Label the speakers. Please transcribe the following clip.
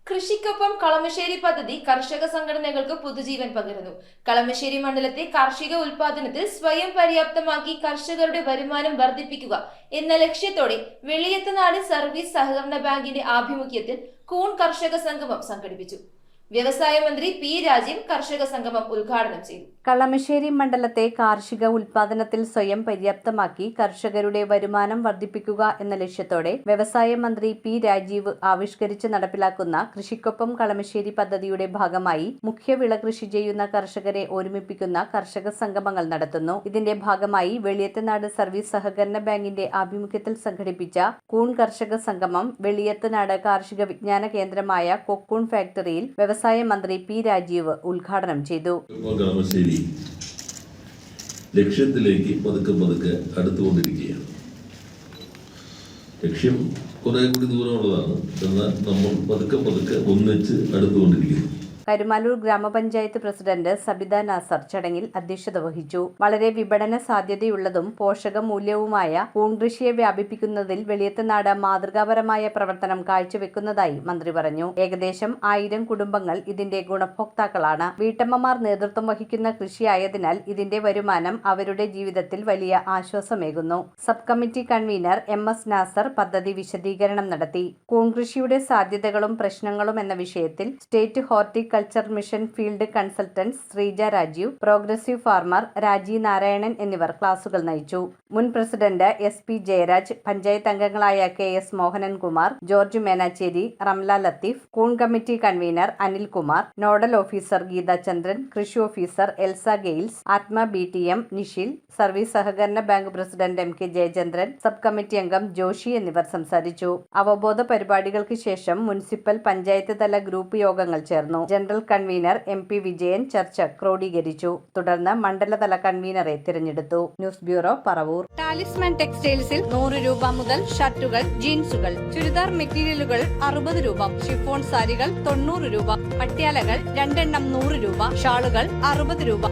Speaker 1: കൃഷിക്കൊപ്പം കളമശ്ശേരി പദ്ധതി കർഷക സംഘടനകൾക്ക് പുതുജീവൻ പകരുന്നു. കളമശ്ശേരി മണ്ഡലത്തെ കാർഷിക ഉൽപാദനത്തിൽ സ്വയം പര്യാപ്തമാക്കി കർഷകരുടെ വരുമാനം വർദ്ധിപ്പിക്കുക എന്ന ലക്ഷ്യത്തോടെ വെളിയത്തുനാട് സർവീസ് സഹകരണ ബാങ്കിന്റെ ആഭിമുഖ്യത്തിൽ കൂൺ കർഷക സംഗമം സംഘടിപ്പിച്ചു. വ്യവസായ മന്ത്രി പി രാജീവ് കർഷക സംഗമം ഉദ്ഘാടനം ചെയ്തു.
Speaker 2: കളമശ്ശേരി മണ്ഡലത്തെ കാർഷിക ഉൽപാദനത്തിൽ സ്വയം പര്യാപ്തമാക്കി കർഷകരുടെ വരുമാനം വർദ്ധിപ്പിക്കുക എന്ന ലക്ഷ്യത്തോടെ വ്യവസായ മന്ത്രി പി രാജീവ് ആവിഷ്കരിച്ച് നടപ്പിലാക്കുന്ന കൃഷിക്കൊപ്പം കളമശ്ശേരി പദ്ധതിയുടെ ഭാഗമായി മുഖ്യവിള കൃഷി ചെയ്യുന്ന കർഷകരെ ഒരുമിപ്പിക്കുന്ന കർഷക സംഗമങ്ങൾ നടത്തുന്നു. ഇതിന്റെ ഭാഗമായി വെളിയത്തുനാട് സർവീസ് സഹകരണ ബാങ്കിന്റെ ആഭിമുഖ്യത്തിൽ സംഘടിപ്പിച്ച കൂൺ കർഷക സംഗമം വെളിയത്തുനാട് കാർഷിക വിജ്ഞാന കേന്ദ്രമായ കൊക്കൂൺ ഫാക്ടറിയിൽ വ്യവസായ മന്ത്രി പി രാജീവ് ഉദ്ഘാടനം ചെയ്തു.
Speaker 3: ലക്ഷ്യത്തിലേക്ക് പതുക്കെ അടുത്തുകൊണ്ടിരിക്കുകയാണ്. ലക്ഷ്യം കുറെ കൂടി ദൂരമുള്ളതാണ്, എന്നാൽ നമ്മൾ പതുക്കെ ഒന്നിച്ച് അടുത്തുകൊണ്ടിരിക്കുന്നു.
Speaker 2: കരുമാലൂർ ഗ്രാമപഞ്ചായത്ത് പ്രസിഡന്റ് സബിത നാസർ ചടങ്ങിൽ അധ്യക്ഷത വഹിച്ചു. വളരെ വിപണന സാധ്യതയുള്ളതും പോഷകമൂല്യവുമായ കൂൺ കൃഷിയെ വ്യാപിപ്പിക്കുന്നതിൽ വെളിയത്തുനാട് മാതൃകാപരമായ പ്രവർത്തനം കാഴ്ചവെക്കുന്നതായി മന്ത്രി പറഞ്ഞു. ഏകദേശം 1000 കുടുംബങ്ങൾ ഇതിന്റെ ഗുണഭോക്താക്കളാണ്. വീട്ടമ്മമാർ നേതൃത്വം വഹിക്കുന്ന കൃഷിയായതിനാൽ ഇതിന്റെ വരുമാനം അവരുടെ ജീവിതത്തിൽ വലിയ ആശ്വാസമേകുന്നു. Sub committee convener MS Nasar പദ്ധതി വിശദീകരണം നടത്തി. കൂൺ കൃഷിയുടെ സാധ്യതകളും പ്രശ്നങ്ങളും എന്ന വിഷയത്തിൽ state horticulture mission field consultant Sreeja Rajeev, progressive farmer Raji Narayanan എന്നിവർ ക്ലാസുകൾ നയിച്ചു. മുൻ പ്രസിഡന്റ് SP ജയരാജ്, പഞ്ചായത്ത് അംഗങ്ങളായ KS മോഹനൻകുമാർ, ജോർജ് മേനാച്ചേരി, റംല ലത്തീഫ്, കൂൺ committee convener Anilkumar, nodal officer Geethachandran, കൃഷി officer Elsa Gails, ATMA BTM Nishil, service സഹകരണ bank president MK Jayachandran, sub committee അംഗം ജോഷി എന്നിവർ സംസാരിച്ചു. അവബോധ പരിപാടികൾക്ക് ശേഷം മുനിസിപ്പൽ പഞ്ചായത്ത് തല ഗ്രൂപ്പ് യോഗങ്ങൾ ചേർന്നു. ജനറൽ കൺവീനർ MP വിജയൻ ചർച്ച ക്രോഡീകരിച്ചു. തുടർന്ന് മണ്ഡലതല കൺവീനറെ തിരഞ്ഞെടുത്തു. News bureau, Paravur.
Speaker 4: ടാലിസ്മാൻ ടെക്സ്റ്റൈൽസിൽ 100 രൂപ മുതൽ ഷർട്ടുകൾ, ജീൻസുകൾ, ചുരിദാർ മെറ്റീരിയലുകൾ 60 രൂപ, ഷിഫോൺ സാരികൾ 90 രൂപ, പട്യാലകൾ 2 എണ്ണം 100 രൂപ, ഷാളുകൾ 60 രൂപ.